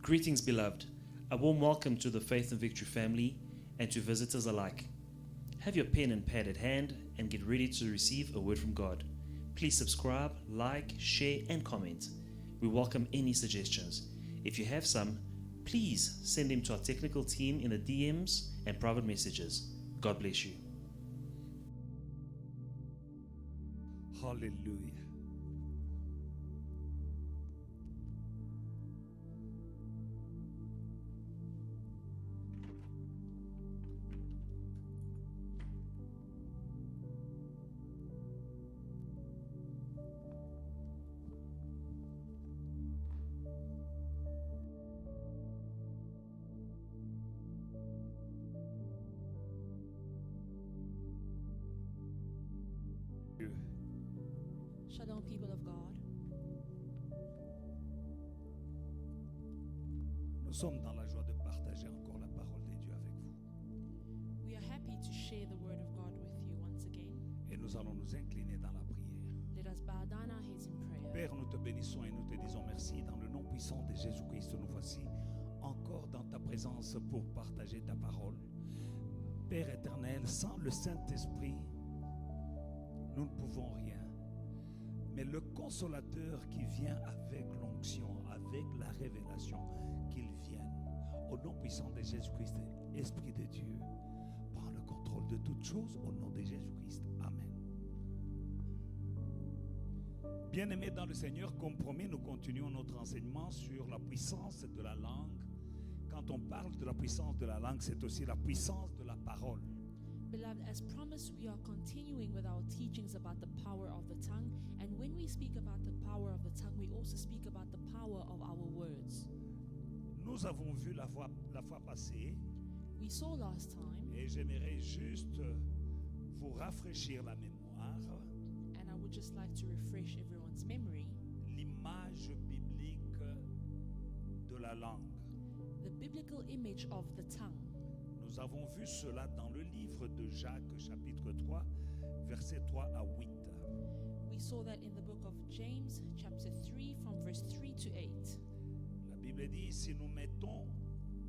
Greetings, beloved. A warm welcome to the Faith and Victory family and to visitors alike. Have your pen and pad at hand and get ready to receive a word from God. Please subscribe, like, share, and comment. We welcome any suggestions. If you have some, please send them to our technical team in the DMs and private messages. God bless you. Hallelujah. Shalom, people of God. Nous sommes dans la joie de partager encore la parole de Dieu avec vous. We are happy to share the word of God with you once again. Et nous allons nous incliner dans la prière. Let us bow down our heads in prayer. Père, nous te bénissons et nous te disons merci. Dans le nom puissant de Jésus-Christ, nous voici encore dans ta présence pour partager ta parole. Père éternel, sans le Saint-Esprit, nous ne pouvons rien. Mais le consolateur qui vient avec l'onction, avec la révélation, qu'il vienne. Au nom puissant de Jésus-Christ, Esprit de Dieu, prends le contrôle de toutes choses au nom de Jésus-Christ. Amen. Bien-aimés dans le Seigneur, comme promis, nous continuons notre enseignement sur la puissance de la langue. Quand on parle de la puissance de la langue, c'est aussi la puissance de la parole. Beloved, as promised, we are continuing with our teachings about the power of the tongue. And when we speak about the power of the tongue, we also speak about the power of our words. Nous avons vu la fois passée, We saw last time, et j'aimerais juste vous rafraîchir la mémoire, and I would just like to refresh everyone's memory, l'image biblique de la langue. the biblical image of the tongue. Nous avons vu cela dans le livre de Jacques, chapitre 3, versets 3 à 8. We saw that in the book of James, chapter 3, from verse 3 to 8. La Bible dit, si nous mettons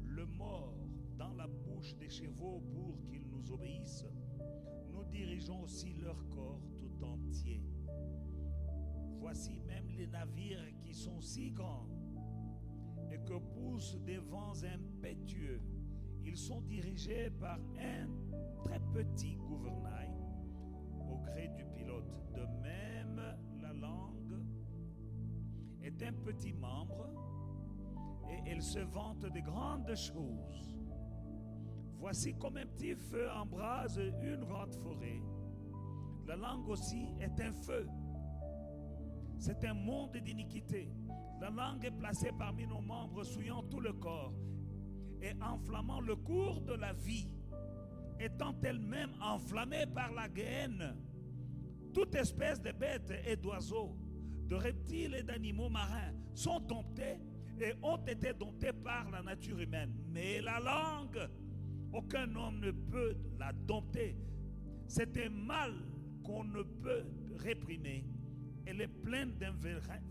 le mort dans la bouche des chevaux pour qu'ils nous obéissent, nous dirigeons aussi leur corps tout entier. Voici même les navires qui sont si grands et que poussent des vents impétueux. Ils sont dirigés par un très petit gouvernail au gré du pilote. De même, la langue est un petit membre et elle se vante de grandes choses. Voici comme un petit feu embrase une grande forêt. La langue aussi est un feu. C'est un monde d'iniquité. La langue est placée parmi nos membres, souillant tout le corps et enflammant le cours de la vie, étant elle-même enflammée par la guêne. Toute espèce de bêtes et d'oiseaux, de reptiles et d'animaux marins sont domptés et ont été domptés par la nature humaine. Mais la langue, aucun homme ne peut la dompter. C'est un mal qu'on ne peut réprimer. Elle est pleine d'un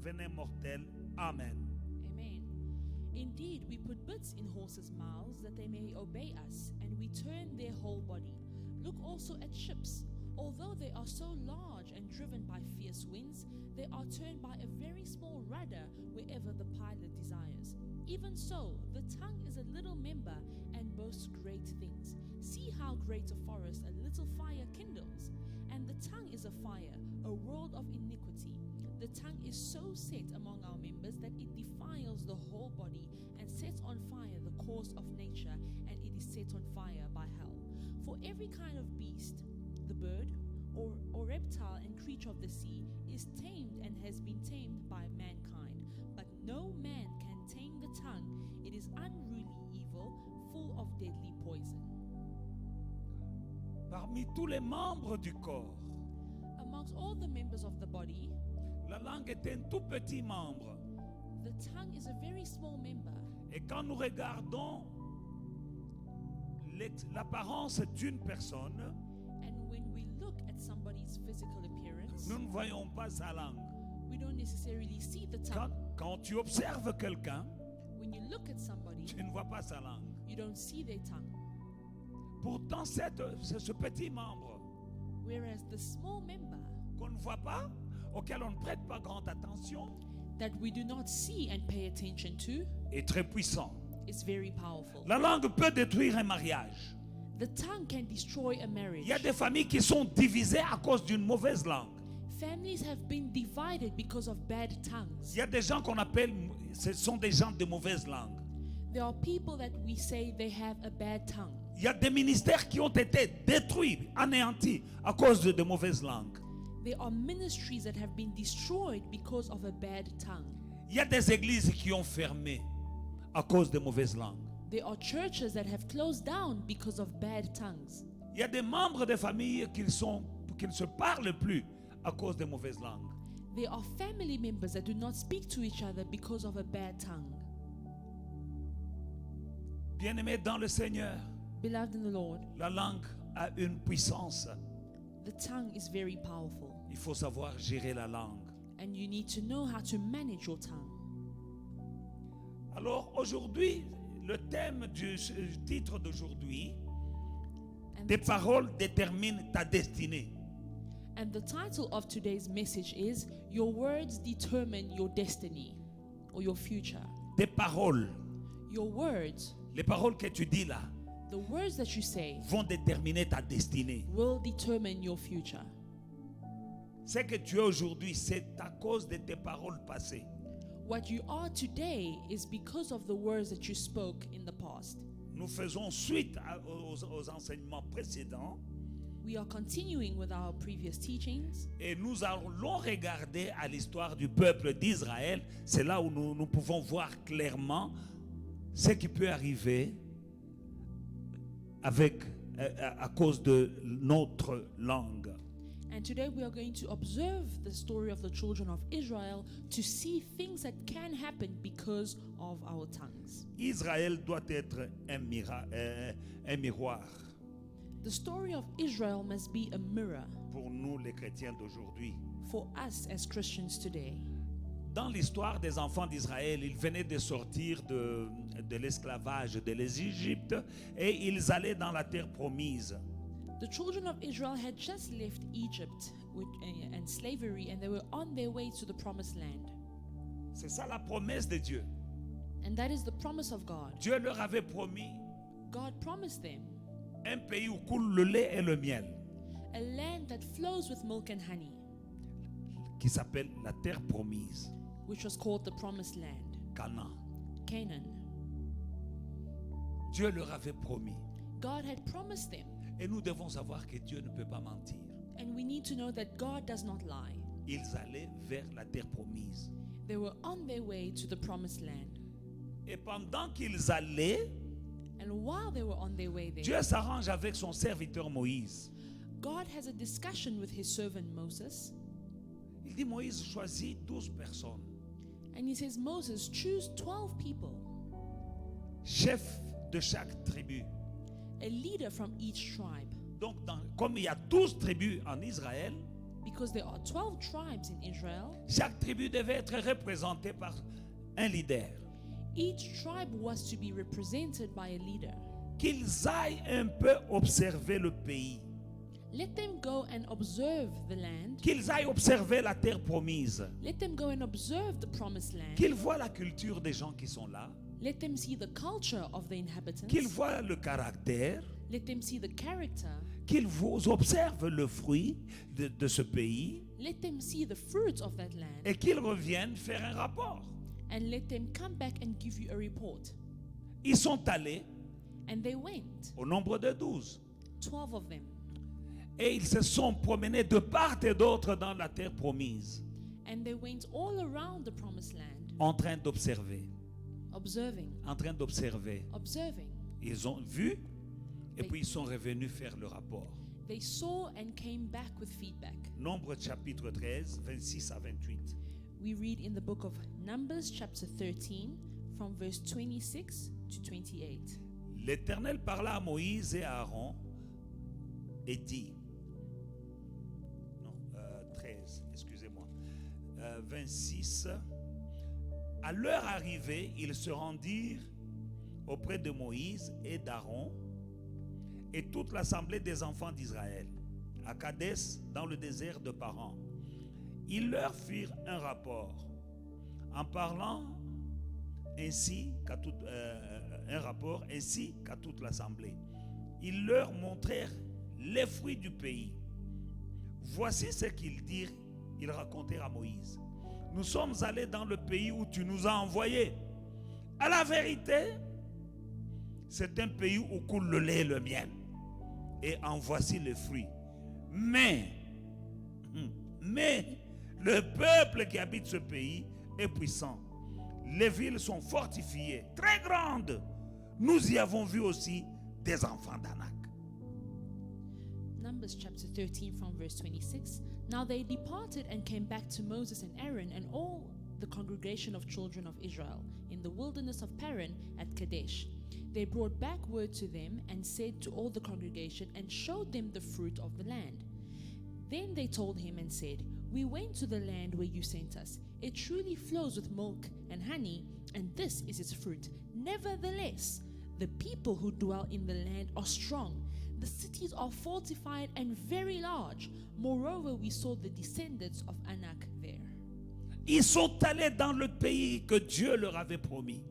venin mortel. Amen. Amen. Indeed, we put bits in horses' mouths that they may obey us, and we turn their whole body. Look also at ships. Although they are so large and driven by fierce winds, they are turned by a very small rudder wherever the pilot desires. Even so, the tongue is a little member and boasts great things. See how great a forest a little fire kindles. And the tongue is a fire, a world of iniquity. The tongue is so set among our members that it defiles the whole body and sets on fire the course of nature, and it is set on fire by hell. For every kind of beast, the bird, or reptile and creature of the sea is tamed and has been tamed by mankind. But no man can tame the tongue. It is unruly evil, full of deadly poison. Parmi tous les membres du corps, Amongst all the members of the body, la langue est un tout petit membre. the tongue is a very small member. Et quand nous regardons l'apparence d'une personne, And when we look at somebody's physical appearance, nous ne voyons pas sa langue. we don't necessarily see the Quand, tongue. quand tu observes quelqu'un, When you look at somebody, tu ne vois pas sa langue. you don't see their tongue. Pourtant, ce petit membre Whereas the small member qu'on ne voit pas, auquel on ne prête pas grande attention, that we do not see and pay attention to est très puissant. is very powerful. La langue peut détruire un mariage. The tongue can destroy a Il marriage. y a des familles qui sont divisées à cause d'une mauvaise langue. Families have been divided because of bad tongues. Il y a des gens qu'on appelle, ce sont des gens de mauvaise langue. There are people that we say they have a bad tongue. Il y a des ministères qui ont été détruits, anéantis à cause de mauvaises langues. There are ministries that have been destroyed because of a bad tongue. Il y a des églises qui ont fermé à cause de mauvaises langues. There are churches that have closed down because of bad tongues. Il y a des membres de famille qui ne se parlent plus à cause de mauvaises langues. There are family members that do not speak to each other because of a bad tongue. Bien-aimés dans le Seigneur, Beloved in the Lord, la langue a une puissance. the tongue is very powerful, Il faut savoir gérer la langue. and you need to know how to manage your tongue. Alors aujourd'hui, le thème du titre d'aujourd'hui, And tes paroles déterminent ta destinée. And the title of today's message is Your Words Determine Your Destiny or Your Future. Tes paroles, Your words, les paroles que tu dis là, the words that you say, vont déterminer ta destinée. will determine your future. Ce que tu es aujourd'hui, c'est à cause de tes paroles passées. What you are today is because of the words that you spoke in the past. Nous faisons suite aux enseignements précédents We are continuing with our previous teachings, et nous allons regarder à l'histoire du peuple d'Israël. C'est là où nous pouvons voir clairement ce qui peut arriver à cause de notre langue. and today we are going to observe the story of the children of Israel to see things that can happen because of our tongues. Israël doit être un miroir The story of Israel must be a mirror pour nous les chrétiens d'aujourd'hui. for us as Christians today. Dans l'histoire des enfants d'Israël, ils venaient de sortir de l'esclavage de l'Égypte et ils allaient dans la terre promise. The children of Israel had just left Egypt and slavery, and they were on their way to the promised land. C'est ça la promesse de Dieu. And that is the promise of God. Dieu leur avait promis God promised them un pays où coule le lait et le miel, a land that flows with milk and honey, qui s'appelle la terre promise, which was called the promised land, Canaan. Canaan. Dieu leur avait promis. God had promised them, Et nous devons savoir que Dieu ne peut pas mentir. and we need to know that God does not lie. Ils allaient vers la terre promise. They were on their way to the promised land. Et pendant qu'ils allaient, And while they were on their way there, Dieu s'arrange avec son serviteur Moïse. God has a discussion with his servant Moses, Il dit, Moïse, choisis 12 personnes, and he says, Moses, choose 12 people, chefs de chaque tribu. a leader from each tribe. Donc, comme il y a 12 tribus en Israël, Because there are 12 tribes in Israel, chaque tribu devait être représentée par un leader. each tribe was to be represented by a leader. Qu'ils aillent un peu observer le pays. Let them go and observe the land. Qu'ils aillent observer la terre promise. Let them go and observe the promised land. Qu'ils voient la culture des gens qui sont là. Let them see the culture of the inhabitants. Qu'ils voient le caractère. Let them see the character. Qu'ils vous observent le fruit de ce pays. Let them see the fruits of that land. Et qu'ils reviennent faire un rapport. And let them come back and give you a report. Ils sont allés And they went, au nombre de 12. 12 of them. Et ils se sont promenés de part et d'autre dans la terre promise, And they went all around the promised land, en train d'observer, observing, en train d'observer. observing. Ils ont vu et puis ils sont revenus faire le rapport. They saw and came back with feedback. Nombre chapitre 13, 26 à 28. We read in the book of Numbers chapter 13 from verse 26 to 28. L'Éternel parla à Moïse et à Aaron et dit, 13, excusez-moi, 26, À leur arrivée, ils se rendirent auprès de Moïse et d'Aaron et toute l'assemblée des enfants d'Israël à Kadès dans le désert de Paran. Ils leur firent un rapport en parlant ainsi qu'à toute l'assemblée. Ils leur montrèrent les fruits du pays. Voici ce qu'ils dirent, ils racontèrent à Moïse. Nous sommes allés dans le pays où tu nous as envoyés. À la vérité, c'est un pays où coule le lait et le miel. Et en voici les fruits. Mais le peuple qui habite ce pays est puissant. Les villes sont fortifiées, très grandes. Nous y avons vu aussi des enfants d'Anak. Numbers chapter 13 from verse 26. Now they departed and came back to Moses and Aaron and all the congregation of children of Israel in the wilderness of Paran at Kadesh. They brought back word to them and said to all the congregation and showed them the fruit of the land. Then they told him and said, We went to the land where you sent us. It truly flows with milk and honey, and this is its fruit. Nevertheless, the people who dwell in the land are strong. The cities are fortified and very large. Moreover, we saw the descendants of Anak there. Ils sont allés dans le pays que Dieu leur avait promis.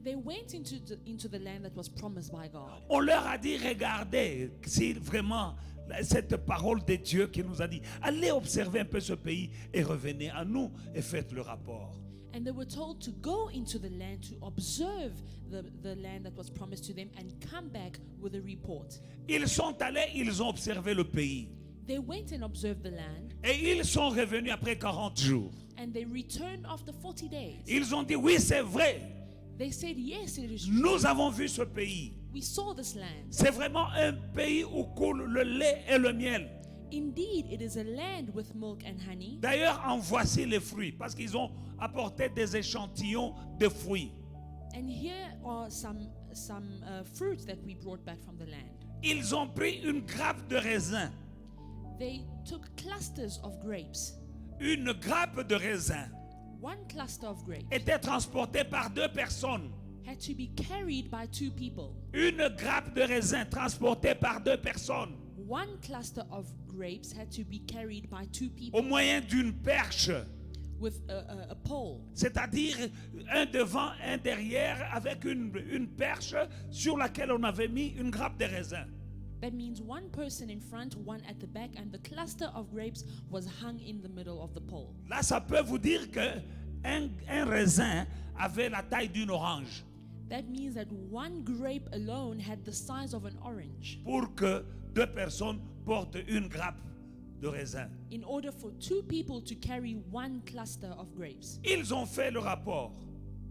They went into the land that was promised by God. On leur a dit, regardez, si vraiment cette parole de Dieu qui nous a dit, allez observer un peu ce pays et revenez à nous et faites le rapport. And they were told to go into the land to observe the land that was promised to them and come back with a report. Ils sont allés, ils ont observé le pays. They went and observed the land. Et ils sont revenus après 40 jours. And they returned after 40 days. Ils ont dit, oui, c'est vrai. They said, yes, it is true. Nous avons vu ce pays. We saw this land. C'est vraiment un pays où coule le lait et le miel. Indeed, it is a land with milk and honey. D'ailleurs, en voici les fruits, parce qu'ils ont apporté des échantillons de fruits. And here are some fruits that we brought back from the land. Ils ont pris une grappe de raisin. They took clusters of grapes. Une grappe de raisin One cluster of grapes était transportée par 2 personnes. had to be carried by 2 people. Une grappe de raisin transportée par 2 personnes. One cluster of grapes had to be carried by 2 Au people moyen d'une perche. with a pole. C'est-à-dire un devant, un derrière, avec une perche sur laquelle on avait mis une grappe de raisin. That means one person in front, one at the back, and the cluster of grapes was hung in the middle of the pole. Là, ça peut vous dire que un raisin avait la taille d'une orange. That means that one grape alone had the size of an orange. Pour que 2 personnes portent une grappe de raisin. In order for 2 people to carry one cluster of grapes. Ils ont fait le rapport.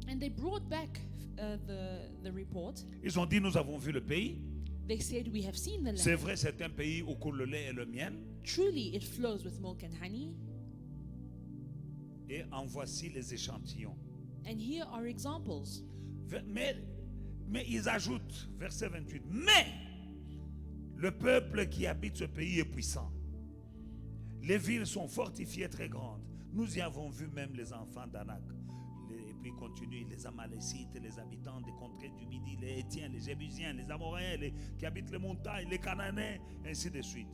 And they brought back the report. Ils ont dit, nous avons vu le pays. They said, we have seen the C'est land. vrai, c'est un pays où coule le lait et le miel. Truly, it flows with milk and honey. Et en voici les échantillons. And here are examples. Mais ils ajoutent, verset 28, mais le peuple qui habite ce pays est puissant. Les villes sont fortifiées très grandes. Nous y avons vu même les enfants d'Anak. Et puis il continue, les Amalécites, les habitants des contrées du Midi, les Hétiens, les Jébusiens, les Amoréens, qui habitent les montagnes, les Cananéens, ainsi de suite.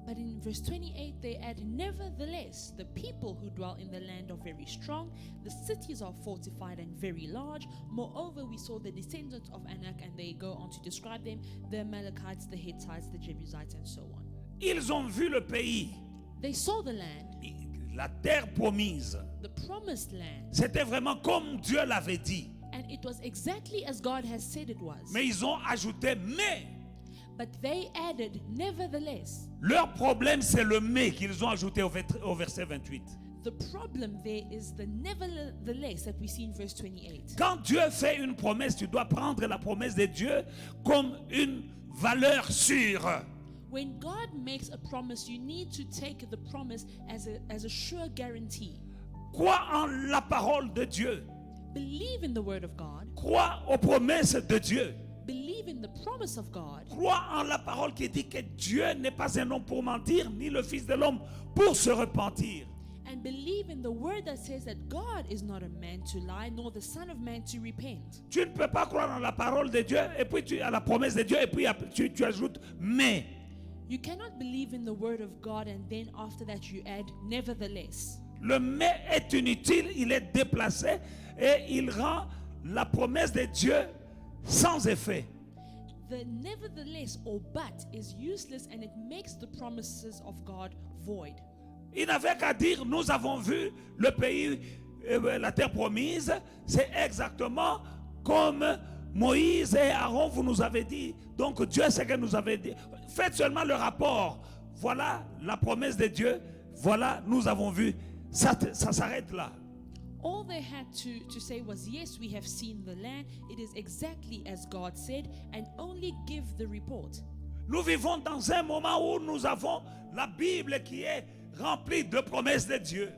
But in verse 28, they add, Nevertheless, the people who dwell in the land are very strong. The cities are fortified and very large. Moreover, we saw the descendants of Anak, and they go on to describe them, the Amalekites, the Hittites, the Jebusites, and so on. Ils ont vu le pays, They saw the land, la terre promise. the promised land, C'était vraiment comme Dieu l'avait dit. and it was exactly as God has said it was. Mais ils ont ajouté mais. But they added, Nevertheless. Leur problème, c'est le mais qu'ils ont ajouté au verset 28. The problem there is the nevertheless that we see in verse 28. Quand Dieu fait une promesse, tu dois prendre la promesse de Dieu comme une valeur sûre. When God makes a promise, you need to take the promise as a sure guarantee. Crois en la parole de Dieu. Believe in the word of God. Crois aux promesses de Dieu. Believe in the promise of God. Crois en la parole qui dit que Dieu n'est pas un homme pour mentir, ni le Fils de l'homme pour se repentir. and believe in the word that says that God is not a man to lie, nor the Son of Man to repent. Tu ne peux pas croire en la parole de Dieu et puis à la promesse de Dieu et puis tu ajoutes mais. You cannot believe in the word of God and then after that you add nevertheless. Le mais est inutile, il est déplacé et il rend la promesse de Dieu sans effet. The nevertheless or but is useless and it makes the promises of God void. Il n'avait qu'à dire, nous avons vu le pays, la terre promise. C'est exactement comme Moïse et Aaron vous nous avez dit. Donc Dieu c'est que nous avait dit. Faites seulement le rapport. Voilà la promesse de Dieu. Voilà, nous avons vu. Ça s'arrête là. All they had to say was, yes, we have seen the land. It is exactly as God said, and only give the report. Nous vivons dans un moment où nous avons la Bible qui est remplie de promesses de Dieu.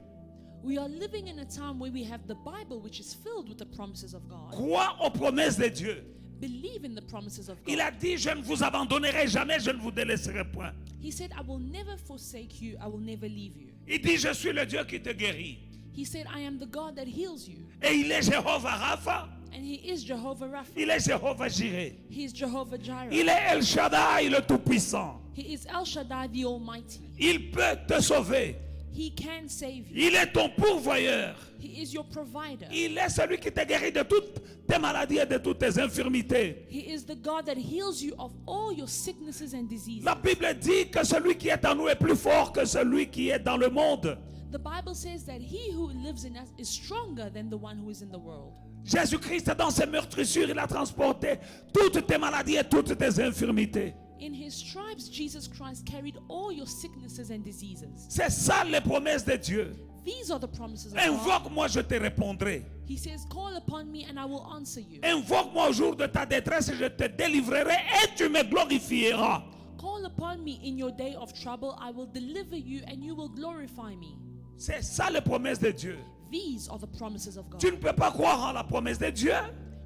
We are living in a time where we have the Bible, which is filled with the promises of God. Crois aux promesses de Dieu. Believe in the promises of Il God. a dit, je ne vous abandonnerai jamais, je ne vous délaisserai point. He said, I will never forsake you. I will never leave you. Il dit, je suis le Dieu qui te guérit. He said, I am the God that heals you. Et il est Jéhovah Rapha. And he is Jehovah Rapha. Il est Jéhovah Jireh. He is Jehovah Jireh. Il est El Shaddai, le Tout-Puissant. He is El Shaddai, the Almighty. Il peut te sauver. He can save you. Il est ton pourvoyeur. He is your provider. Il est celui qui te guérit de toutes tes maladies et de toutes tes infirmités. He is the God that heals you of all your sicknesses and diseases. La Bible dit que celui qui est en nous est plus fort que celui qui est dans le monde. The Bible says that he who lives in us is stronger than the one who is in the world. Jésus-Christ, dans ses meurtrissures, il a transporté toutes tes maladies et toutes tes infirmités. In his stripes, Jesus Christ carried all your sicknesses and diseases. C'est ça les promesses de Dieu. These are the promises of God. Invoque-moi, je te répondrai. He says, call upon me and I will answer you. Invoque-moi au jour de ta détresse et je te délivrerai et tu me glorifieras. Call upon me in your day of trouble. I will deliver you and you will glorify me. C'est ça les promesses de Dieu. These are the promises of God. Tu ne peux pas croire en la promesse de Dieu.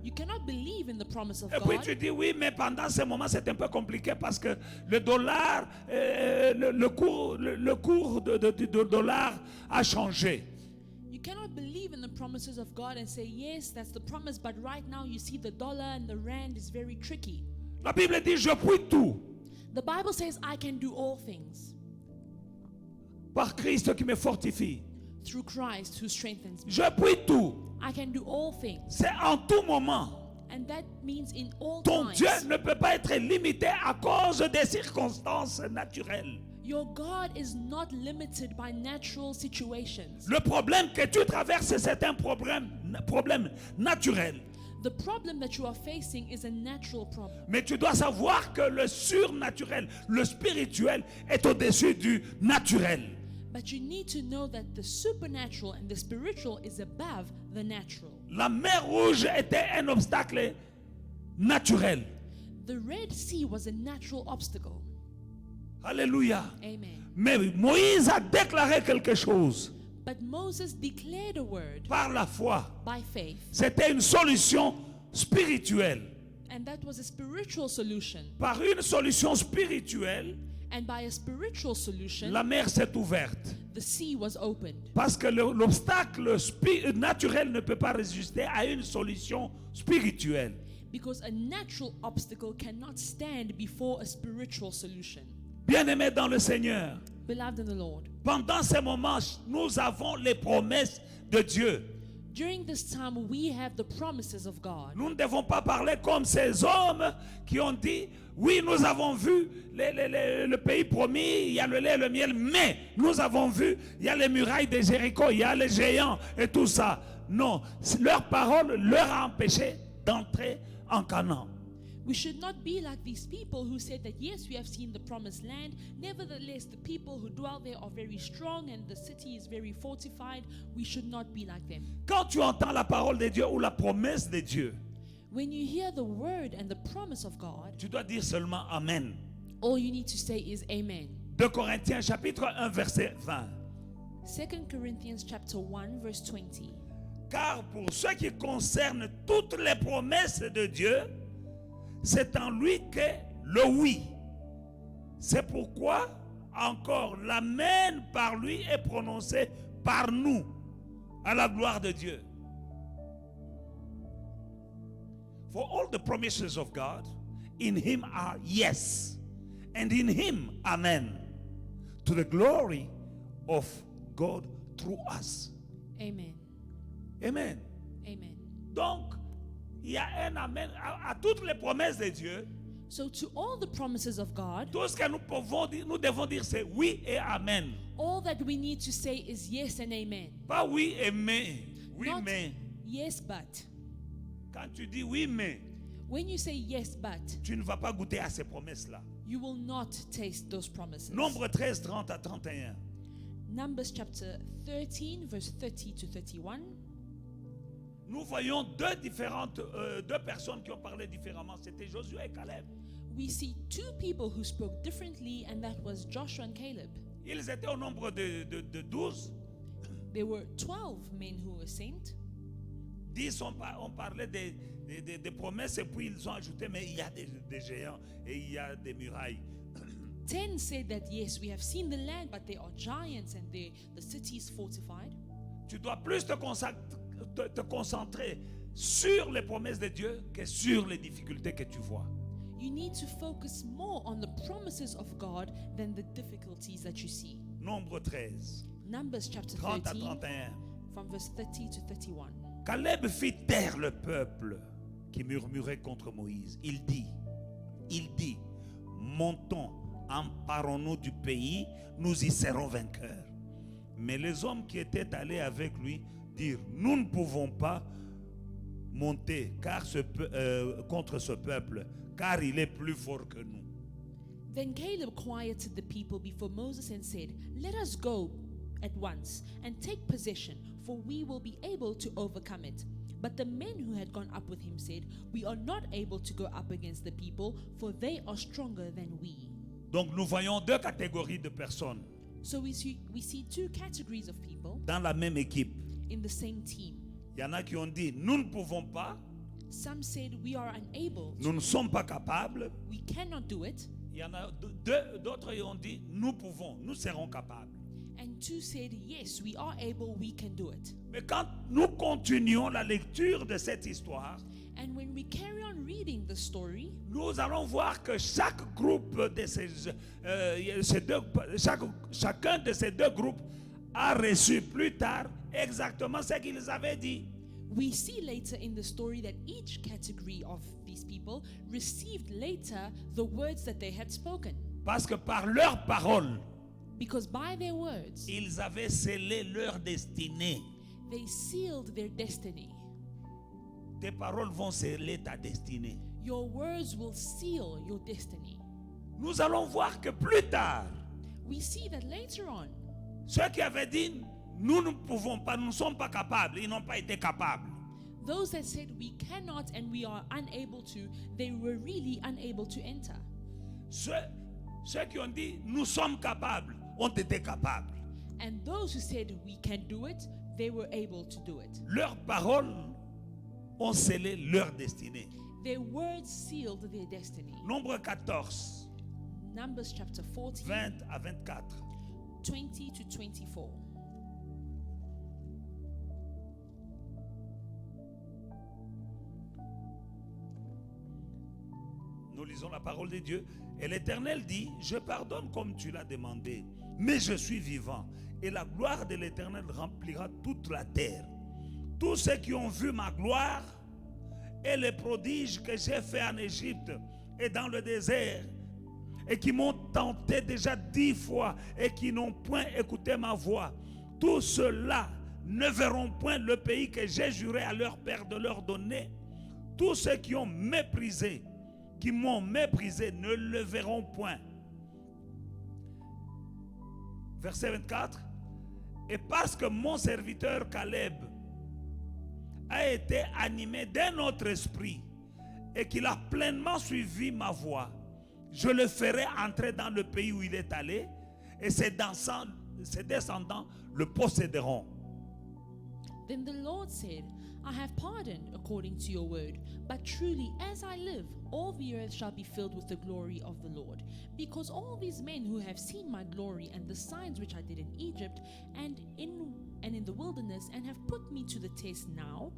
You cannot believe in the promise of Et puis God. tu dis oui, mais pendant ce moment c'est un peu compliqué parce que le dollar, le cours de dollar a changé. You cannot believe in the promises of God and say, yes, that's the promise, but right now you see the dollar and the rand is very tricky. La Bible dit je puis tout The Bible says, I can do all things par Christ qui me fortifie. through Christ who strengthens me. Je puis tout. I can do all things. C'est en tout moment. And that means in all Ton times. Dieu ne peut pas être limité à cause des circonstances naturelles. Your God is not limited by natural situations. Le problème que tu traverses, c'est un problème naturel. The problem that you are facing is a natural problem. Mais tu dois savoir que le surnaturel, le spirituel est au-dessus du naturel. But you need to know that the supernatural and the spiritual is above the natural. La mer Rouge était un obstacle naturel. The Red Sea was a natural obstacle. Alléluia. Amen. Mais Moïse a déclaré quelque chose But Moses declared a word par la foi. by faith, C'était une solution spirituelle. and that was a spiritual solution. Par une solution spirituelle, And by a spiritual solution, la mer s'est ouverte. the sea was opened. Parce que l'obstacle naturel ne peut pas résister à une solution spirituelle. Because a natural obstacle cannot stand before a spiritual solution. Bien-aimés dans le Seigneur, Beloved in the Lord, pendant ces moments, nous avons les promesses de Dieu. during this time we have the promises of God. Nous ne devons pas parler comme ces hommes qui ont dit, oui, nous avons vu le pays promis, il y a le lait et le miel, mais nous avons vu, il y a les murailles de Jéricho, il y a les géants et tout ça. Non, leur parole leur a empêché d'entrer en Canaan. We should not be like these people who said that, yes, we have seen the promised land. Nevertheless, the people who dwell there are very strong and the city is very fortified. We should not be like them. Quand tu entends la parole de Dieu ou la promesse de Dieu, When you hear the word and the promise of God, tu dois dire seulement Amen. all you need to say is amen. 2 Corinthiens chapitre 1 verset 20. 2 Corinthians chapter 1 verse 20. Car pour ce qui concerne toutes les promesses de Dieu, c'est en lui qu'est le oui. C'est pourquoi encore l'amen par lui est prononcé par nous à la gloire de Dieu. For all the promises of God in him are yes, and in him amen, to the glory of God through us. Amen. Amen. Amen. Donc, il y a un amen à toutes les promesses de Dieu. So to all the promises of God, Tout ce que nous pouvons dire, nous devons dire c'est oui et amen. all that we need to say is yes and amen. Pas oui et mais. Oui Not mais. yes but. Quand tu dis oui mais, When you say yes but, tu ne vas pas goûter à ces promesses-là. you will not taste those promises. Nombre 13, 30 à 31. Numbers chapter 13, verse 30 to 31. Nous voyons deux personnes qui ont parlé différemment. C'était Josué et Caleb. We see two people who spoke differently, and that was Joshua and Caleb. Ils étaient au nombre de 12. There were 12 men who were sent. 10 ont parlé des promesses et puis ils ont ajouté, mais il y a des géants et il y a des murailles. 10 said that yes, we have seen the land, but there are giants and the city is fortified. Tu dois plus te concentrer sur les promesses de Dieu que sur les difficultés que tu vois. You need to focus more on the promises of God than the difficulties that you see. Nombre 13, Numbers chapter 30 à 13, 31. from verse 30 to 31. Caleb fit taire le peuple qui murmurait contre Moïse. Il dit, montons, emparons-nous du pays, nous y serons vainqueurs. Mais les hommes qui étaient allés avec lui dirent, nous ne pouvons pas monter contre ce peuple, car il est plus fort que nous. Then Caleb quieted the people before Moses and said, "Let us go at once and take possession, for we will be able to overcome it." But the men who had gone up with him said, "We are not able to go up against the people, for they are stronger than we." Donc nous voyons deux catégories de personnes So we see two categories of people dans la même équipe. in the same team. Il y en a qui ont dit, nous ne pouvons pas, Some said, "We are unable. nous ne sommes pas capables. We cannot do it." Il y en a d'autres qui ont dit, nous pouvons, nous serons capables. And two said, "Yes, we are able. We can do it." Mais quand nous continuons la lecture de cette histoire, And when we carry on reading the story, nous allons voir que chaque groupe de chacun de ces deux groupes a reçu plus tard exactement ce qu'ils avaient dit. we see later in the story that each category of these people received later the words that they had spoken. Parce que par leurs paroles, Because by their words, ils avaient scellé leur destinée. they sealed their destiny. Tes paroles vont sceller ta destinée. Your words will seal your destiny. Nous allons voir que plus tard, We see that later on, ceux qui avaient dit nous ne pouvons pas, nous ne sommes pas capables, ils n'ont pas été capables. those that said we cannot and we are unable to, they were really unable to enter. Ceux qui ont dit nous sommes capables ont été capables. And those who said we can do it, they were able to do it. Leurs paroles ont scellé leur destinée. Their words sealed their destiny. Nombre 14, Numbers chapter 14, 20 à 24. 20 to 24. Nous lisons la parole de Dieu. Et l'Éternel dit, je pardonne comme tu l'as demandé, mais je suis vivant. Et la gloire de l'Éternel remplira toute la terre. Tous ceux qui ont vu ma gloire et les prodiges que j'ai fait en Égypte et dans le désert, et qui m'ont tenté déjà 10 fois et qui n'ont point écouté ma voix, tous ceux-là ne verront point le pays que j'ai juré à leur père de leur donner. Tous ceux qui ont méprisé, qui m'ont méprisé, ne le verront point. Verset 24. Et parce que mon serviteur Caleb a été animé d'un autre esprit et qu'il a pleinement suivi ma voix, je le ferai entrer dans le pays où il est allé et ses descendants le posséderont. Then the Lord said, I have pardoned according to your word, but truly as I live, all the earth shall be filled with the glory of the Lord. Because all these men who have seen my glory and the signs which I did in Egypt and in the wilderness, and have put me to the test now,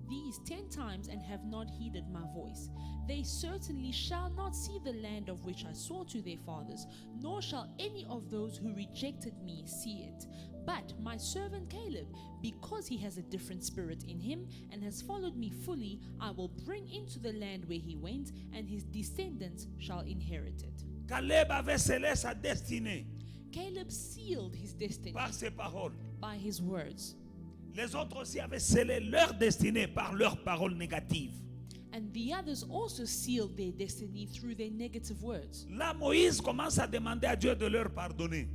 these 10 times, and have not heeded my voice, they certainly shall not see the land of which I swore to their fathers, nor shall any of those who rejected me see it. But my servant Caleb, because he has a different spirit in him and has followed me fully, I will bring into the land where he went, and his descendants shall inherit it. Caleb avait scellé sa destinée Caleb sealed his destiny par ses paroles. by his words. Les autres aussi avaient scellé leur destinée par leurs paroles négatives. And the others also sealed their destiny through their negative words. Là, Moïse commence à demander à Dieu de leur pardonner.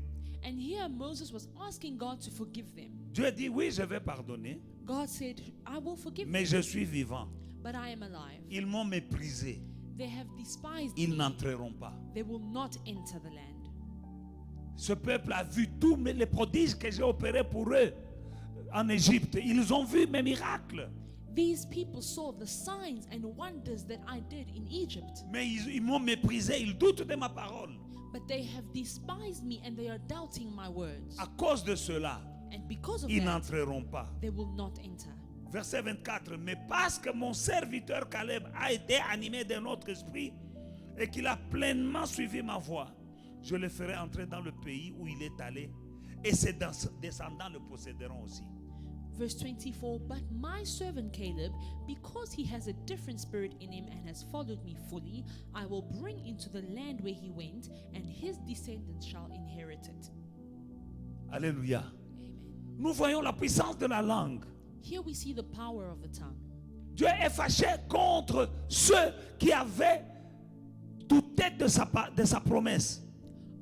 And here Moses was asking God to forgive them. Dieu dit, oui, je vais pardonner, God said, I will forgive mais them, je suis vivant. but I am alive. Ils m'ont méprisé. They have despised Ils me. n'entreront pas. They will not enter the land. Ce peuple a vu tous les prodiges que j'ai opérés pour eux en Égypte. Ils ont vu mes miracles. These people saw the signs and wonders that I did in Egypt, Mais ils m'ont méprisé. Ils doutent de ma parole. but they have despised me and they are doubting my words. À cause de cela, And because of ils that, n'entreront pas. they will not enter. Verset 24. Mais parce que mon serviteur Caleb a été animé d'un autre esprit et qu'il a pleinement suivi ma voie, je le ferai entrer dans le pays où il est allé, et ses descendants le posséderont aussi. Verse 24, but my servant Caleb, because he has a different spirit in him and has followed me fully, I will bring into the land where he went, and his descendants shall inherit it. Alléluia. Amen. Nous voyons la puissance de la langue. Here we see the power of the tongue. Dieu est fâché contre ceux qui avaient douté de sa promesse.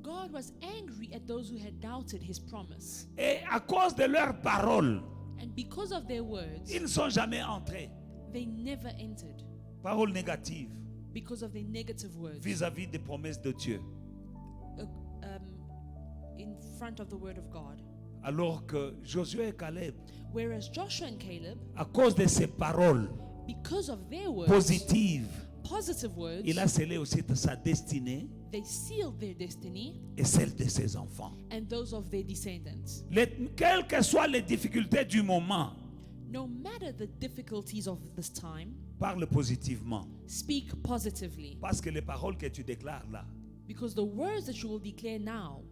God was angry at those who had doubted his promise. Et à cause de leurs paroles, And because of their words, ils ne sont jamais entrés. they never entered. Paroles négatives Because of their negative words vis-à-vis des promesses de Dieu. In front of the word of God. Alors que Josué et Caleb, Whereas Joshua and Caleb, à cause de ses paroles because of their words, positives, positive words, il a scellé aussi sa destinée they sealed their destiny et celle de ses enfants. and those of their descendants. Quelles que soient les difficultés du moment, No matter the difficulties of this time, parle positivement. speak positively, Parce que les paroles que tu déclares là because the words that you will declare now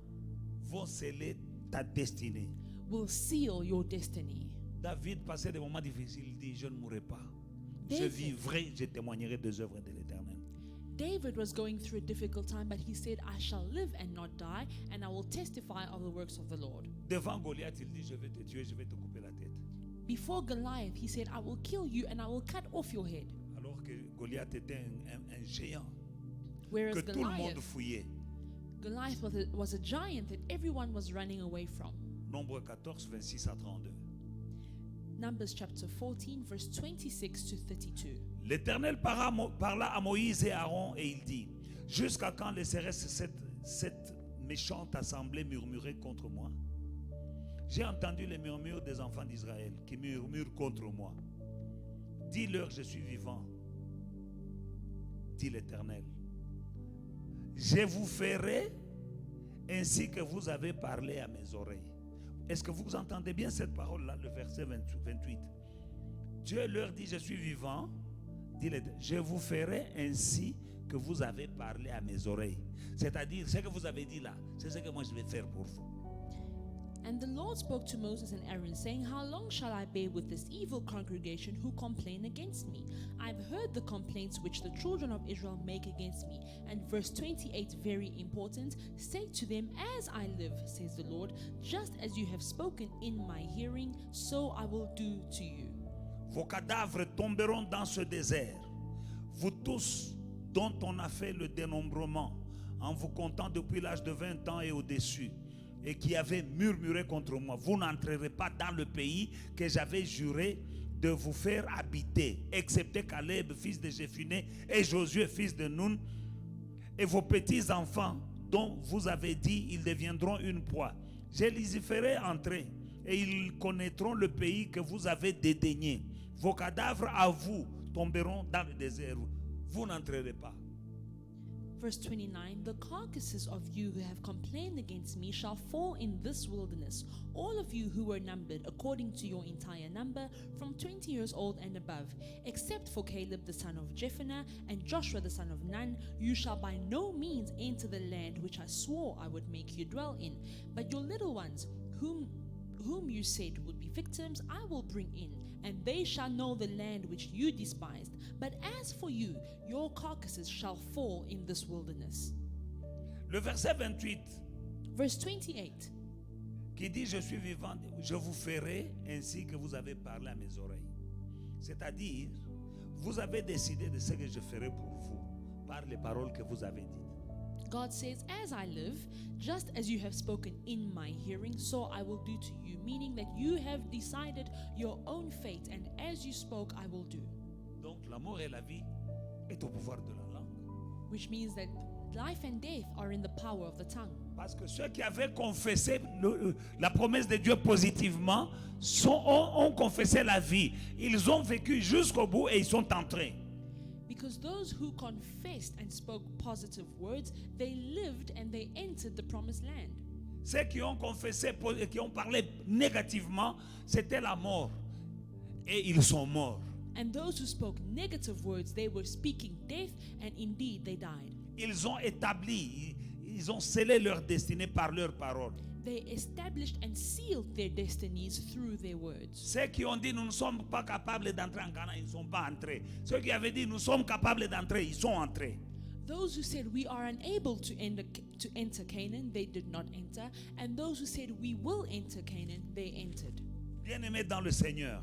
vont sceller ta destinée. will seal your destiny. David passait des moments difficiles, il dit, je ne mourrai pas. Je David. vivrai, je témoignerai des œuvres de l'Éternel. David was going through a difficult time, but he said, I shall live and not die, and I will testify of the works of the Lord. Devant Goliath, il dit, je vais te tuer, je vais te couper la tête. Before Goliath, he said, I will kill you and I will cut off your head. Alors que Goliath était un géant Whereas que tout le monde Goliath fouillait. was a giant that everyone was running away from. Nombre 14, 26 à 32. Numbers chapter 14, verse 26 to 32. L'Éternel parla à Moïse et à Aaron et il dit, jusqu'à quand laisserai cette méchante assemblée murmurer contre moi? J'ai entendu les murmures des enfants d'Israël qui murmurent contre moi. Dis-leur, je suis vivant, dit l'Éternel. Je vous ferai ainsi que vous avez parlé à mes oreilles. Est-ce que vous entendez bien cette parole-là, le verset 28? Dieu leur dit, je suis vivant, dit l'Éternel. Je vous ferai ainsi que vous avez parlé à mes oreilles. C'est-à-dire, ce que vous avez dit là, c'est ce que moi je vais faire pour vous. And the Lord spoke to Moses and Aaron, saying, How long shall I bear with this evil congregation who complain against me? I've heard the complaints which the children of Israel make against me. And verse 28, very important, say to them, As I live, says the Lord, just as you have spoken in my hearing, so I will do to you. Vos cadavres tomberont dans ce désert. Vous tous dont on a fait le dénombrement, en vous comptant depuis l'âge de 20 ans et au-dessus, et qui avaient murmuré contre moi, vous n'entrerez pas dans le pays que j'avais juré de vous faire habiter, excepté Caleb, fils de Jephuné, et Josué, fils de Nun, et vos petits-enfants dont vous avez dit, ils deviendront une proie. Je les y ferai entrer, et ils connaîtront le pays que vous avez dédaigné. Vos cadavres à vous tomberont dans le désert. Vous n'entrerez pas. Verse 29, the carcasses of you who have complained against me shall fall in this wilderness, all of you who were numbered according to your entire number, from 20 years old and above, except for Caleb the son of Jephunneh and Joshua the son of Nun. You shall by no means enter the land which I swore I would make you dwell in, but your little ones, whom you said would be victims, I will bring in, and they shall know the land which you despised. But as for you, your carcasses shall fall in this wilderness. Le verset 28 Verse 28, qui dit je suis vivant, je vous ferai ainsi que vous avez parlé à mes oreilles. C'est-à-dire, vous avez décidé de ce que je ferai pour vous par les paroles que vous avez dites. God says, as I live, just as you have spoken in my hearing, so I will do to you. Meaning that you have decided your own fate, and as you spoke, I will do. Donc la mort et la vie est au pouvoir de la langue. Which means that life and death are in the power of the tongue. Parce que ceux qui avaient confessé la promesse de Dieu positivement ont confessé la vie. Ils ont vécu jusqu'au bout et ils sont entrés. Because those who confessed and spoke positive words, they lived and they entered the promised land. Ceux qui ont confessé et qui ont parlé négativement, c'était la mort. Et ils sont morts. And those who spoke negative words, they were speaking death, and indeed they died. Ils ont établi, ils ont scellé leur destinée par leurs paroles. They established and sealed their destinies through their words. Ceux qui ont dit nous ne sommes pas capables d'entrer en Canaan, ils ne sont pas entrés. Ceux qui avaient dit nous sommes capables d'entrer, ils sont entrés. Those who said we are unable to enter Canaan, they did not enter. And those who said we will enter Canaan, they entered. Bien-aimés dans le Seigneur,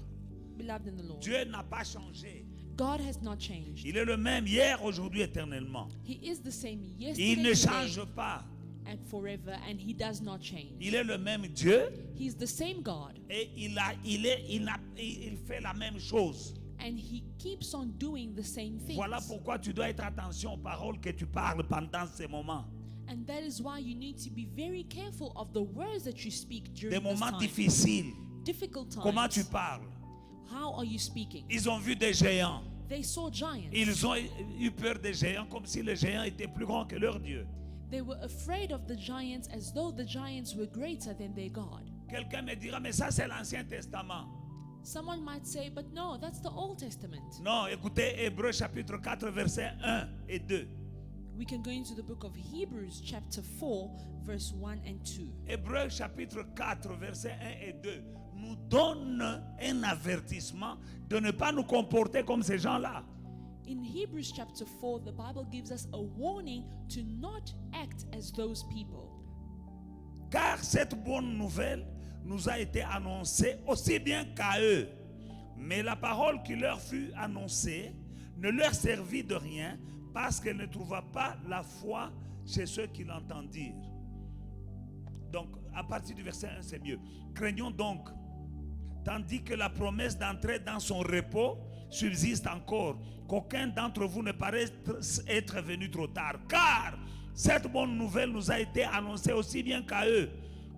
Beloved in the Lord, Dieu n'a pas changé. God has not changed. Il est le même hier, aujourd'hui, éternellement. He is the same Il yesterday, ne today, change pas. and forever, and he does not change. Il est le même Dieu He's the same God, et il fait la même chose. and he keeps on doing the same things. Voilà pourquoi tu dois être attention aux paroles que tu parles pendant ces moments. And that is why you need to be very careful of the words that you speak during Des this moments time. difficiles. Difficult times. Comment tu parles? How are you speaking? Ils ont vu des géants. They saw giants. Ils ont eu peur des géants comme si les géants étaient plus grands que leur Dieu. They were afraid of the giants as though the giants were greater than their God. Quelqu'un me dira, mais ça c'est l'Ancien Testament. Someone might say, but no, that's the Old Testament. Non, écoutez Hébreux chapitre 4 versets 1 et 2. We can go into the book of Hebrews chapter 4 verse 1 and 2. Hébreux chapitre 4 versets 1 et 2 nous donne un avertissement de ne pas nous comporter comme ces gens-là. In Hebrews chapter 4, the Bible gives us a warning to not act as those people. Car cette bonne nouvelle nous a été annoncée aussi bien qu'à eux. Mais la parole qui leur fut annoncée ne leur servit de rien parce qu'elle ne trouva pas la foi chez ceux qui l'entendirent. Donc, à partir du verset 1, c'est mieux. Craignons donc, tandis que la promesse d'entrer dans son repos subsiste encore, qu'aucun d'entre vous ne paraisse être venu trop tard. Car cette bonne nouvelle nous a été annoncée aussi bien qu'à eux.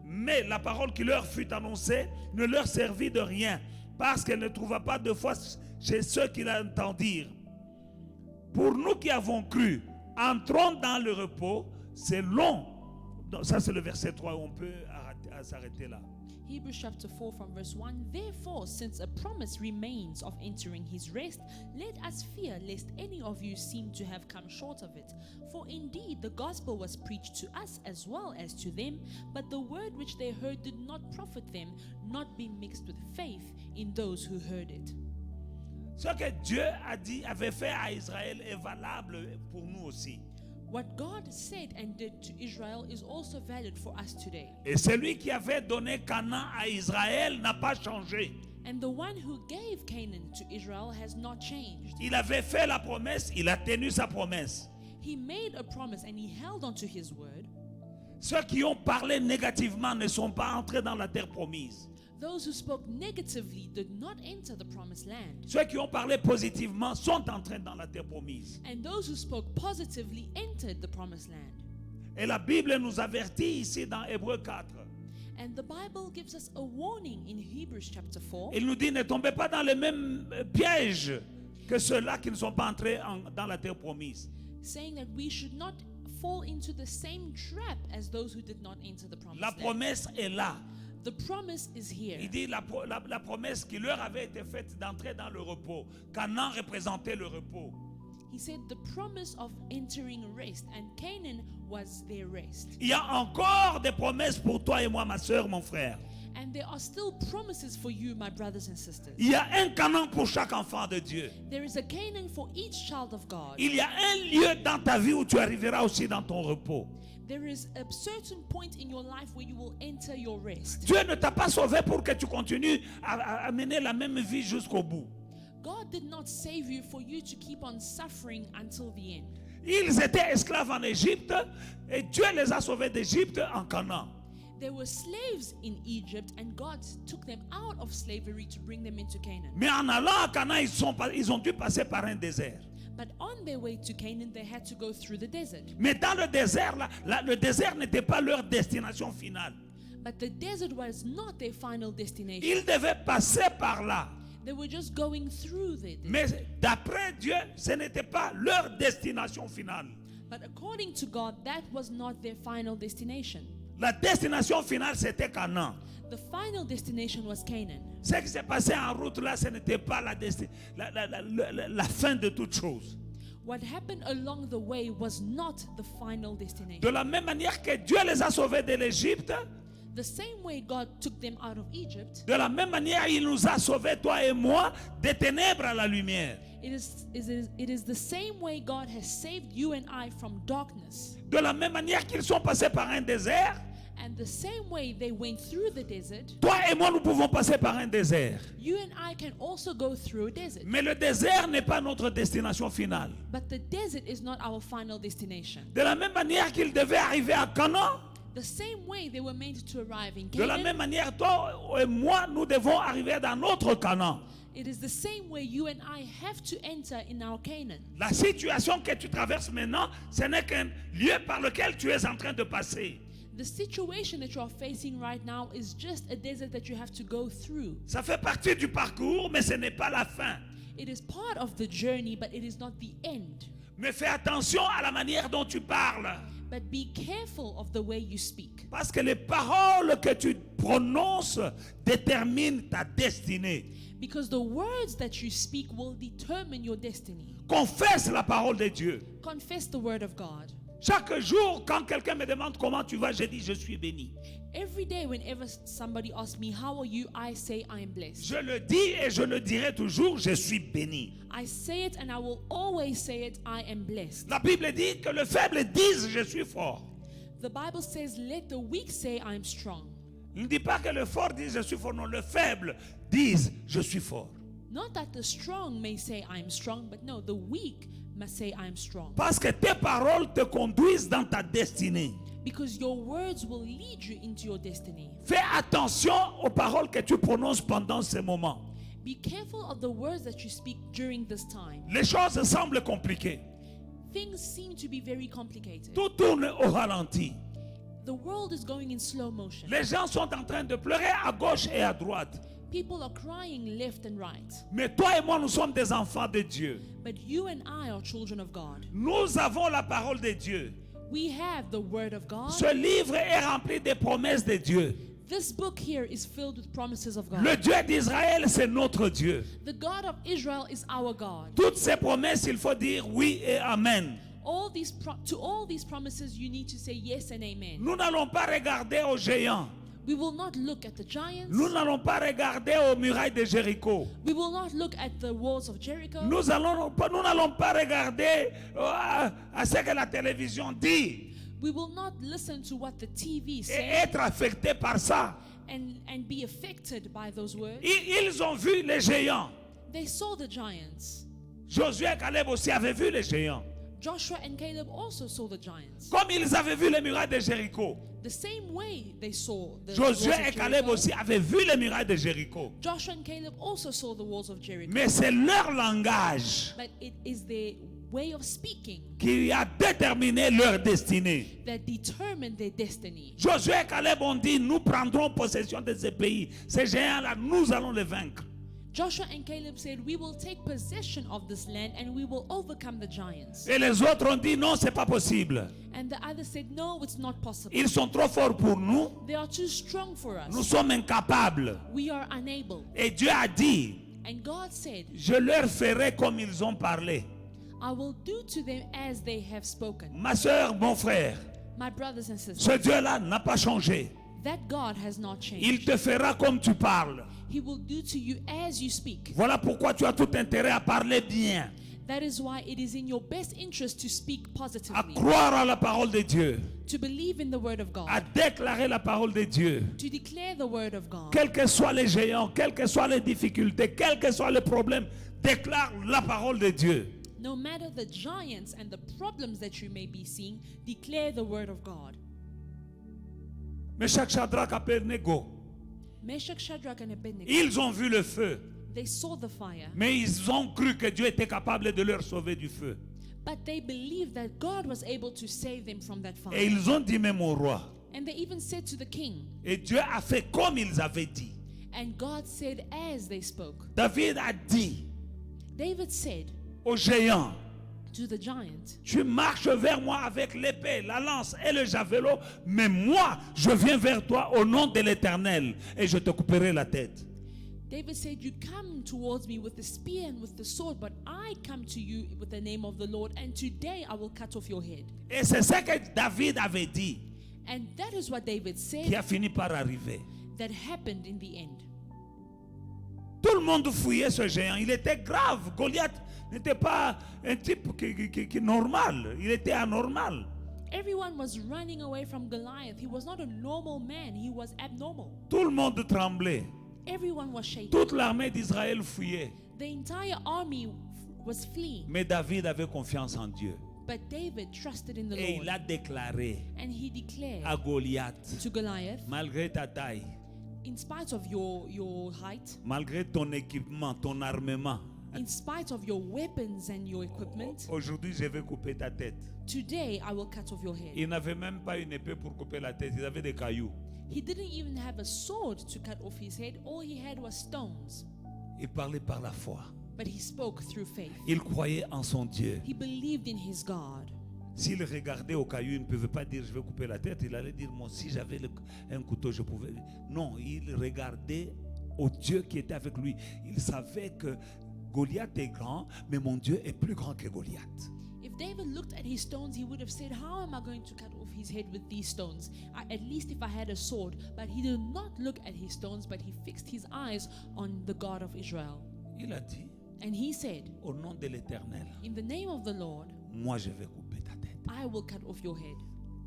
Mais la parole qui leur fut annoncée ne leur servit de rien, parce qu'elle ne trouva pas de foi chez ceux qui l'entendirent. Pour nous qui avons cru, entrons dans le repos, c'est long. Donc, ça c'est le verset 3, on peut s'arrêter là. Hebrews chapter 4 from verse 1. Therefore, since a promise remains of entering his rest, let us fear lest any of you seem to have come short of it. For indeed the gospel was preached to us as well as to them, but the word which they heard did not profit them, not being mixed with faith in those who heard it. Ce que Dieu a dit, avait fait à Israël est valable pour nous aussi. What God said and did to Israel is also valid for us today. Et celui qui avait donné Canaan à Israël n'a pas changé. And the one who gave Canaan to Israel has not changed. Il avait fait la promesse, il a tenu sa promesse. He made a promise and he held on to his word. Ceux qui ont parlé négativement ne sont pas entrés dans la terre promise. Those who spoke negatively did not enter the promised land. Ceux qui ont parlé positivement sont entrés dans la terre promise. And those who spoke positively entered the promised land. Et la Bible nous avertit ici dans Hébreux 4. And the Bible gives us a warning in Hebrews chapter 4. Il nous dit, ne tombez pas dans les mêmes pièges que ceux-là qui ne sont pas entrés dans la terre promise. Saying that we should not fall into the same trap as those who did not enter the promised La land. promesse est là. The promise is here. Il dit la promesse qui leur avait été faite d'entrer dans le repos. Canaan représentait le repos. He said the promise of entering rest, and Canaan was their rest. Il y a encore des promesses pour toi et moi, ma soeur, mon frère. And there are still promises for you, my brothers and sisters. Il y a un Canaan pour chaque enfant de Dieu. There is a Canaan for each child of God. Il y a un lieu dans ta vie où tu arriveras aussi dans ton repos. There is a certain point in your life where you will enter your rest. Dieu ne t'a pas sauvé pour que tu continues à mener la même vie jusqu'au bout. God did not save you for you to keep on suffering until the end. Ils étaient esclaves en Égypte et Dieu les a sauvés d'Égypte en Canaan. They were slaves in Egypt, and God took them out of slavery to bring them into Canaan. Mais en allant à Canaan, ils ont dû passer par un désert. But on their way to Canaan, they had to go through the desert. Mais dans le désert, le désert n'était pas leur destination finale. But the desert was not their final destination. Ils devaient passer par là. They were just going through the desert. Mais d'après Dieu, ce n'était pas leur destination finale. But according to God, that was not their final destination. La destination finale, c'était Canaan. The final destination was Canaan. Ce qui s'est passé en route là, ce n'était pas la fin de toute chose. What happened along the way was not the final destination. De la même manière que Dieu les a sauvés de l'Égypte, The same way God took them out of Egypt, de la même manière, il nous a sauvés, toi et moi, des ténèbres à la lumière. it is the same way God has saved you and I from darkness. De la même manière qu'ils sont passés par un désert, And the same way they went through the desert, toi et moi, nous pouvons passer par un désert. you and I can also go through a desert. Mais le désert n'est pas notre destination finale. But the desert is not our final destination. De la même manière qu'ils devaient arriver à Canaan, The same way they were meant to arrive in de la Canaan, même manière, toi et moi, nous devons arriver dans notre Canaan. it is the same way you and I have to enter in our Canaan. La situation que tu traverses maintenant, ce n'est qu'un lieu par lequel tu es en train de passer. The situation that you are facing right now is just a desert that you have to go through. Ça fait partie du parcours, mais ce n'est pas la fin. It is part of the journey, but it is not the end. Mais fais attention à la manière dont tu parles. But be careful of the way you speak. Parce que les paroles que tu prononces déterminent ta destinée. Because the words that you speak will determine your destiny. Confesse la parole de Dieu. Confess the word of God. Chaque jour, quand quelqu'un me demande comment tu vas, je dis je suis béni. Every day, whenever somebody asks me, how are you? I say, I am blessed. Je le dis et je le dirai toujours, je suis béni. I say it and I will always say it, I am blessed. La Bible dit que le faible dise je suis fort. The Bible says, let the weak say, I am strong. Il ne dit pas que le fort dise je suis fort, non, le faible dise je suis fort. Not that the strong may say, I am strong, but no, the weak must say, I am strong. Parce que tes paroles te conduisent dans ta destinée. Because your words will lead you into your destiny. Fais attention aux paroles que tu prononces pendant ces moments. Be careful of the words that you speak during this time. Les choses semblent compliquées. Things seem to be very complicated. Tout tourne au ralenti. The world is going in slow motion. Les gens sont en train de pleurer à gauche et à droite. People are crying left and right. Mais toi et moi, nous sommes des enfants de Dieu. But you and I are children of God. Nous avons la parole de Dieu. We have the word of God. Ce livre est rempli des promesses de Dieu. This book here is filled with promises of Le God. Dieu d'Israël, c'est notre Dieu. The God of Israel is our God. Toutes ces promesses, il faut dire oui et amen. To all these promises, you need to say yes and amen. Nous n'allons pas regarder aux géants. We will not look at the giants. Nous n'allons pas regarder aux murailles de Jéricho. We will not look at the walls of Jericho. Nous n'allons pas regarder à ce que la télévision dit We will not listen to what the TV et says être affecté par ça. and be affected by those words. Ils ont vu les géants. They saw the giants. Josué et Caleb aussi avaient vu les géants. Joshua and Caleb also saw the giants. Comme ils avaient vu les murailles de Jéricho. The same way they saw the walls Josué of et Caleb Jericho. aussi avaient vu les murailles de Jéricho. Joshua and Caleb also saw the walls of Jericho. Mais c'est leur langage. But it is their way of speaking qui a déterminé leur destinée. that determined their destiny. Josué et Caleb ont dit, nous prendrons possession de ces pays. Ces géants-là, nous allons les vaincre. Joshua and Caleb said, we will take possession of this land and we will overcome the giants. Et les autres ont dit, non, c'est pas possible. And the others said, no, it's not possible. Ils sont trop forts pour nous. They are too strong for us. Nous sommes incapables. We are unable. Et Dieu a dit, And God said, je leur ferai comme ils ont parlé. I will do to them as they have spoken. Ma soeur, mon frère, My brothers and sisters, ce Dieu-là n'a pas changé. that God has not changed. Il te fera comme tu parles. He will do to you as you speak. Voilà pourquoi tu as tout intérêt à parler bien, That is why it is in your best interest to speak à positively, croire à la parole de Dieu, to believe in the word of à God, déclarer la parole de Dieu. to declare the word of God. Quels que soient les géants, quelles que soient les difficultés, quels que soient les problèmes, déclare la parole de Dieu. No matter the giants and the problems that you may be seeing, declare the word of God. Meshach, Shadrach, Abednego, Meshach, Shadrach, and Abednego, ils ont vu le feu, they saw the fire, mais ils ont cru que Dieu était capable de leur sauver du feu. but they believed that God was able to save them from that Et fire. ils ont dit même au roi. And they even said to the king, Et Dieu a fait comme ils avaient dit. and God said as they spoke. David a dit David said aux géants, to the giant, tu marches vers moi avec l'épée, la lance et le javelot, mais moi, je viens vers toi au nom de l'Éternel et je te couperai la tête. David said, you come towards me with the spear and with the sword, but I come to you with the name of the Lord, and today I will cut off your head. Et c'est ce que David avait dit And that is what David qui said a fini par arriver. that happened in the end. Tout le monde fouillait ce géant. Il était grave. Goliath n'était pas un type qui normal. Il était anormal. Everyone was running away from Goliath. He was not a normal man, he was abnormal. Tout le monde tremblait. Everyone was shaking. Toute l'armée d'Israël fouillait. The entire army was fleeing. Mais David avait confiance en Dieu. But David trusted in the Et Lord. il a déclaré And he declared à Goliath, to Goliath, malgré ta taille, in spite of your height, malgré ton équipement, ton armement, in spite of your weapons and your equipment, aujourd'hui je vais couper ta tête. today I will cut off your head. Il n'avait même pas une épée pour couper la tête, il avait des cailloux. He didn't even have a sword to cut off his head. All he had was stones. Il parlait par la foi. But he spoke through faith. Il croyait en son Dieu. He believed in his God. S'il regardait au caillou, il ne pouvait pas dire je vais couper la tête. Il allait dire moi si j'avais un couteau je pouvais. Non, il regardait au Dieu qui était avec lui. Il savait que Goliath est grand, mais mon Dieu est plus grand que Goliath. If David looked at his stones, he would have said, how am I going to cut off his head with these stones? At least if I had a sword. But he did not look at his stones, but he fixed his eyes on the God of Israel. Il a dit And he said, au nom de l'Éternel, in the name of the Lord, moi je vais couper ta tête. I will cut off your head.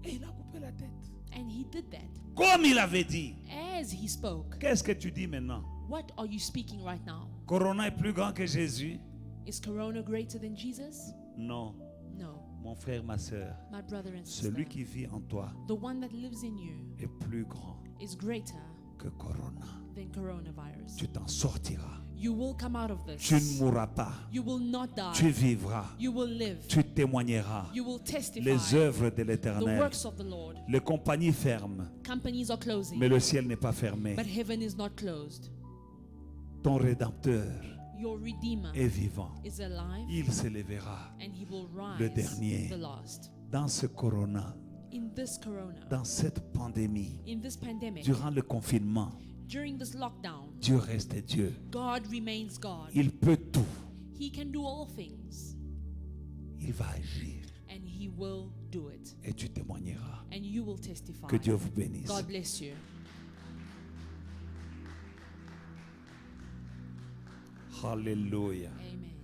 Et il a coupé la tête. And he did that. Comme il avait dit. As he spoke, Qu'est-ce que tu dis maintenant? what are you speaking right now? Corona est plus grand que Jésus? Is Corona greater than Jesus? Non. No. Mon frère, ma soeur, My brother and sister, celui qui vit en toi the one that lives in you est plus grand is greater que Corona. than coronavirus. Tu t'en sortiras. You will come out of Tu ne this. mourras pas. You will not die. Tu vivras. You will live. Tu témoigneras You will testify les œuvres de the l'Éternel. works of the Lord. Les compagnies ferment, Companies are closing, mais le ciel n'est pas fermé. but heaven is not closed. Ton Rédempteur Your Redeemer est vivant. is alive, Il se lèvera and he will le rise dernier. the last. Dans ce corona, In this corona, dans cette pandémie, in this pandemic, durant le confinement, during this lockdown, Dieu reste Dieu. God remains God. Il peut tout. He can do all things, Il va agir and he will do it. et tu témoigneras. And you will testify. Que Dieu vous bénisse. God bless you. Alléluia. Amen.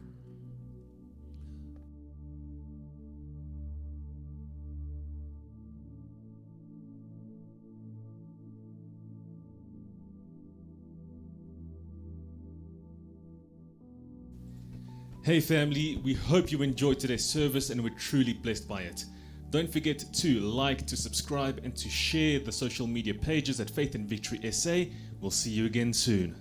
Hey family, we hope you enjoyed today's service and were truly blessed by it. Don't forget to like, to subscribe, and to share the social media pages at Faith and Victory SA. We'll see you again soon.